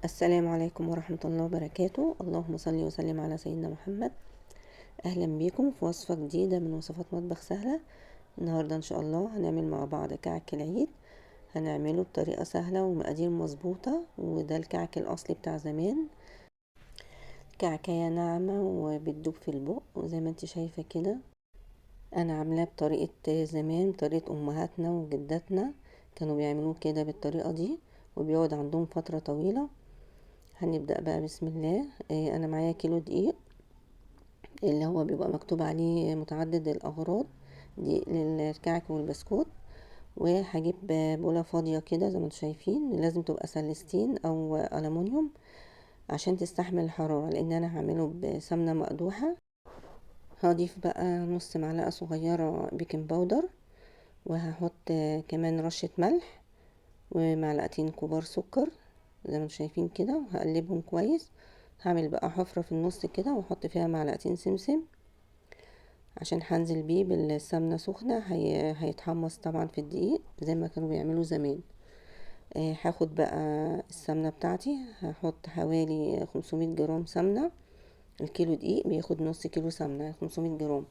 السلام عليكم ورحمة الله وبركاته. اللهم صل وسلم على سيدنا محمد. أهلا بيكم في وصفة جديدة من وصفات مطبخ سهلة. النهاردة إن شاء الله هنعمل مع بعض كعك العيد. هنعمله بطريقة سهلة ومقادير مظبوطة، وده الكعك الأصلي بتاع زمان. كعكية ناعمة وبتدوب في البق، وزي ما انت شايفة كده أنا عاملاه بطريقة زمان، بطريقة أمهاتنا وجداتنا كانوا بيعملوه كده بالطريقة دي، وبيقعد عندهم فترة طويلة. هنبدأ بقى بسم الله. انا معايا كيلو دقيق اللي هو بيبقى مكتوب عليه متعدد الاغراض، دي للكعك والبسكوت. وهجيب بولة فاضية كده زي ما انتم شايفين، لازم تبقى سلستين او ألمونيوم عشان تستحمل الحرارة، لان انا هعمله بسمنة مقدوحة. هضيف بقى نص معلقة صغيرة بيكنج باودر، وهحط كمان رشة ملح، ومعلقتين كبار سكر زي ما انتم شايفين كده، وهقلبهم كويس. هعمل بقى حفرة في النص كده واحط فيها معلقتين سمسم، عشان هنزل بيه بالسمنة سخنة. هيتحمص طبعا في الدقيق زي ما كانوا بيعملوا زمان. هاخد بقى السمنة بتاعتي، هحط حوالي 500 جرام سمنة. الكيلو دقيق بياخد نص كيلو سمنة، 500 جرام.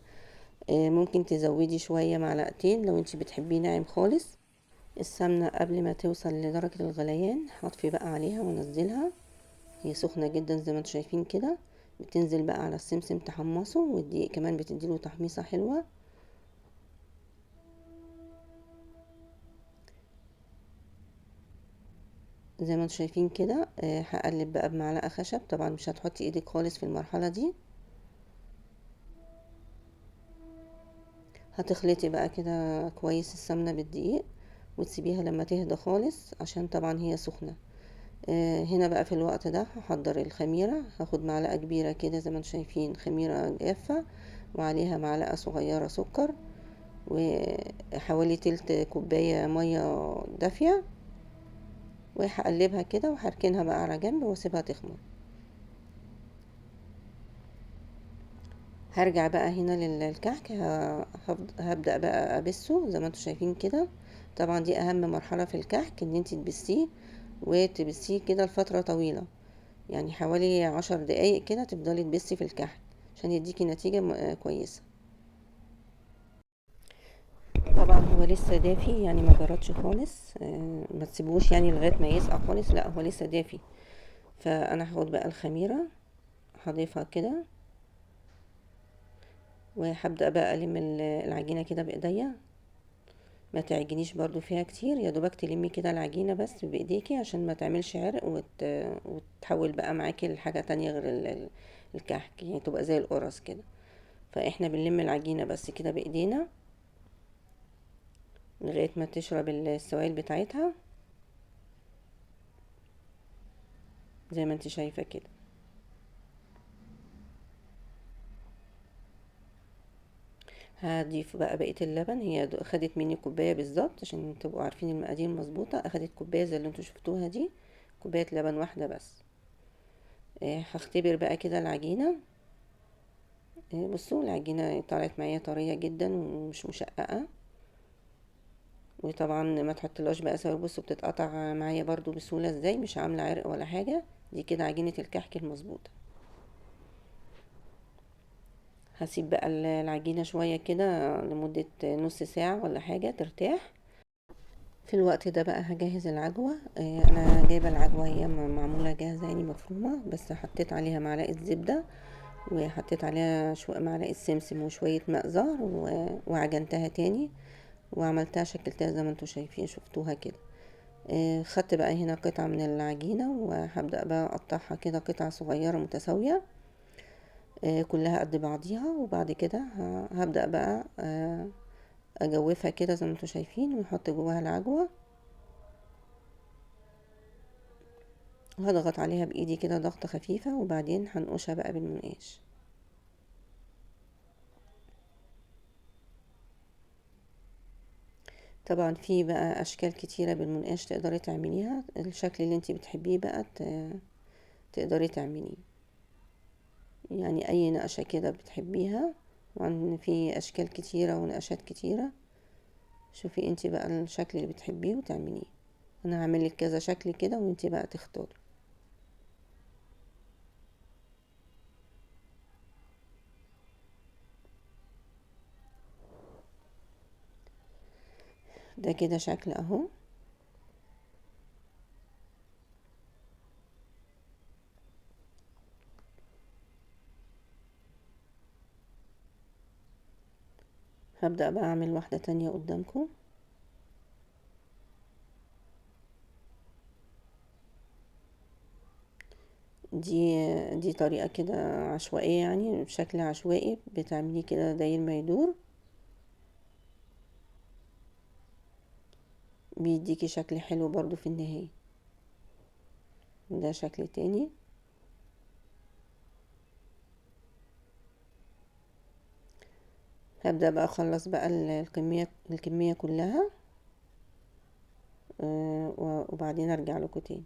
ممكن تزودي شوية معلقتين لو انتي بتحبيه ناعم خالص. السمنة قبل ما توصل لدرجة الغليان هطفي بقى عليها وانزلها، هي سخنة جدا زي ما انتم شايفين كده. بتنزل بقى على السمسم تحمصه، والدقيق كمان بتديله تحميصة حلوة. زي ما انتم شايفين كده. هقلب بقى بمعلقة خشب، طبعا مش هتحطي ايدك خالص في المرحلة دي. هتخلطي بقى كده كويس السمنة بالدقيق، وتسيبيها لما تهدى خالص عشان طبعا هي سخنة. هنا بقى في الوقت ده هحضر الخميرة. هاخد معلقة كبيرة كده زي ما انتم شايفين خميرة جافة، وعليها معلقة صغيرة سكر، وحوالي تلت كوباية مية دافية، وهقلبها كده وهركنها بقى على جنب واسيبها تخمر. هرجع بقى هنا للكعك. هبدأ بقى ابسه زي ما انتم شايفين كده. طبعا دي اهم مرحلة في الكعك، ان انت تبسيه وتبسيه كده لفترة طويلة، يعني حوالي 10 دقايق كده تفضلي تبسي في الكحك عشان يديكي نتيجة كويسة. طبعا هو لسه دافي، يعني ما جرتش خالص. ما تسيبوش يعني لغاية ما يسقع خالص، لا هو لسه دافي. فانا هاخد بقى الخميرة هضيفها كده، وهبدأ بقى ألم العجينة كده بإيديا. ما تعجنيش برضو فيها كتير، يا دوبك تلمي كده العجينة بس بإيديكي عشان ما تعملش عرق وتحول بقى معاكي لحاجة تانية غير الكحك، يعني تبقى زي القرص كده. فاحنا بنلم العجينة بس كده بإيدينا لغاية ما تشرب السوائل بتاعتها زي ما انت شايفة كده. هضيف بقى بقية اللبن. هي اخدت مني كوباية بالظبط عشان تبقوا عارفين المقادير مظبوطة. اخدت كوباية زي اللي انتوا شفتوها دي، كوباية لبن واحدة بس. هختبر بقى كده العجينة. بصوا العجينة طلعت معايا طرية جدا ومش مشققة. وطبعا ما تحطلهاش بقى سوا، بصوا بتتقطع معايا برضو بسهولة ازاي، مش عاملة عرق ولا حاجة. دي كده عجينة الكحك المظبوطة. هسيب بقى العجينة شوية كده لمدة نص ساعة ولا حاجة ترتاح. في الوقت ده بقى هجهز العجوة. انا جايبة العجوة هي معمولة جاهزة يعني مفرومة، بس حطيت عليها معلقة زبدة، وحطيت عليها معلقة سمسم وشوية ماء زهر، وعجنتها تاني وعملتها شكلتها زي ما انتوا شايفين شفتوها كده. خدت بقى هنا قطعة من العجينة، وهبدأ بقى اقطعها كده قطع صغيرة متساوية، كلها قد بعضيها. وبعد كده هبدأ بقى اجوفها كده زي ما انتوا شايفين، ونحط جواها العجوة، وهضغط عليها بايدي كده ضغطة خفيفة، وبعدين هنقشها بقى بالمنقاش. طبعا في بقى اشكال كتيرة بالمنقاش تقدري تعمليها، الشكل اللي انتي بتحبيه بقى تقدري تعمليه، يعني اي نقشة كده بتحبيها. وعن في اشكال كتيرة ونقشات كتيرة، شوفي انتي بقى الشكل اللي بتحبيه وتعمليه. انا هعمل لك كذا شكل كده وانتي بقى تختاري. ده كده شكل اهو. هبدأ بقى اعمل واحدة تانية قدامكم. دي طريقة كده عشوائية، يعني بشكل عشوائي بتعمليه كده داير ما يدور، بيديكي شكل حلو برضو في النهاية. ده شكل تاني. هبدأ بقى اخلص بقى الكمية كلها، وبعدين ارجع لكم تاني.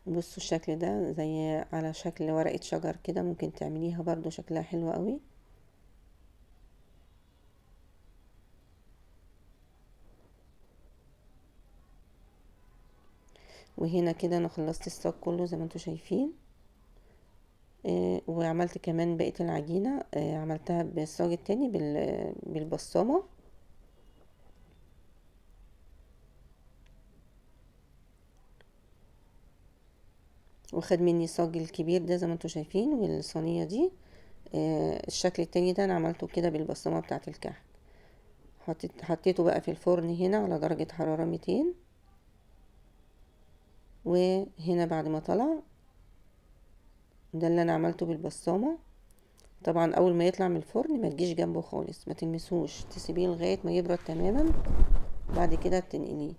بصوا الشكل ده زي على شكل ورقة شجر كده، ممكن تعمليها برضو شكلها حلو قوي. وهنا كده انا خلصت الصاج كله زي ما انتوا شايفين. وعملت كمان بقية العجينة، عملتها بالصاج التاني بالبصامة. وخد مني الصاج الكبير ده زي ما انتوا شايفين، والصينية دي الشكل التاني ده انا عملته كده بالبصمة بتاعة الكحك. حطيته بقى في الفرن هنا على درجة حرارة 200. وهنا بعد ما طلع، ده اللي انا عملته بالبصامة. طبعا اول ما يطلع من الفرن ما تجيش جنبه خالص، ما تلمسوش، تسيبيه لغاية ما يبرد تماما، بعد كده تنقليه.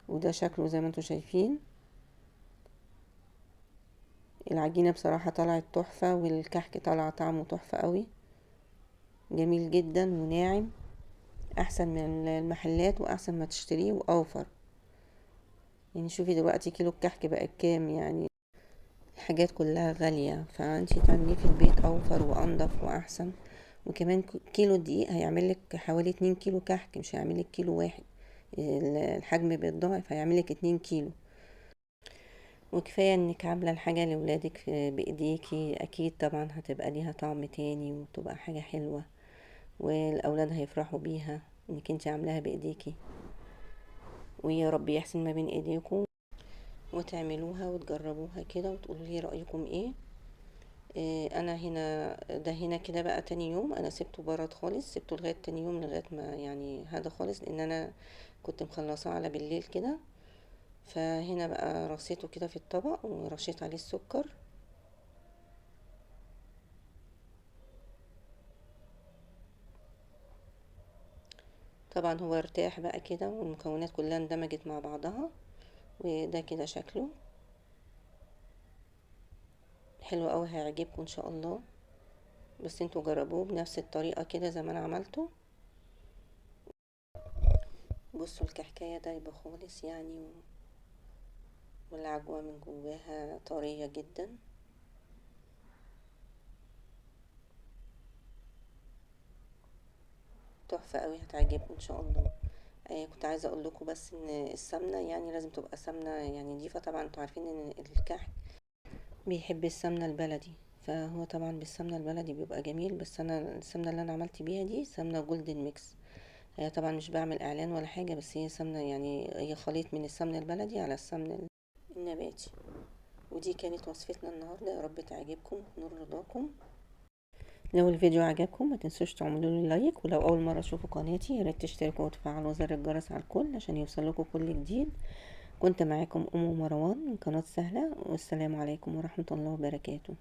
وده شكله زي ما انتوا شايفين. العجينة بصراحة طلعت تحفة، والكحك طلع طعمه تحفة قوي، جميل جدا وناعم، احسن من المحلات واحسن ما تشتريه واوفر. يعني شوفي دلوقتي كيلو الكحك بقى بكام، يعني الحاجات كلها غالية، فانتي تعمليه في البيت اوفر وانضف واحسن. وكمان كيلو دقيق هيعملك حوالي 2 كيلو كحك، مش هيعملك كيلو واحد. الحجم بيتضاعف، هيعملك 2 كيلو. وكفاية انك عاملة الحاجة لولادك بايديكي، اكيد طبعا هتبقى ليها طعم تاني وتبقى حاجة حلوة، والاولاد هيفرحوا بيها انك انت عاملاها بايديكي. ويا رب يحسن ما بين ايديكم وتعملوها وتجربوها كده وتقولوا لي رايكم ايه. انا هنا ده هنا كده بقى تاني يوم انا سبته برد خالص، سبته لغايه تاني يوم لغايه ما يعني هذا خالص، لان انا كنت مخلصاه على بالليل كده. فهنا بقى رصيته كده في الطبق ورشيت عليه السكر. طبعا هو ارتاح بقى كده والمكونات كلها اندمجت مع بعضها، وده كده شكله حلو قوي، هيعجبكم ان شاء الله. بس انتوا جربوه بنفس الطريقة كده زي ما انا عملته. بصوا الكحكاية دايبة خالص يعني، والعجوة من جواها طرية جدا. تحفة قوي، هتعجبكم ان شاء الله. كنت عايزة اقول لكم بس ان السمنة يعني لازم تبقى سمنة يعني نضيفة. طبعا انتوا عارفين ان الكحك بيحب السمنة البلدي، فهو طبعا بالسمنة البلدي بيبقى جميل. بس انا السمنة اللي انا عملت بيها دي سمنة جولدن ميكس. هي طبعا مش بعمل اعلان ولا حاجة، بس هي سمنة يعني هي خليط من السمنة البلدي على السمنة النباتي. ودي كانت وصفتنا النهاردة، يا رب تعجبكم ونور رضاكم. لو الفيديو عجبكم ما تنسوش تعملوا لي لايك، ولو اول مره تشوفوا قناتي يا ريت تشتركوا وتفعلوا زر الجرس على الكل عشان يوصلكوا كل جديد. كنت معاكم ام مروان من قناه سهله، والسلام عليكم ورحمه الله وبركاته.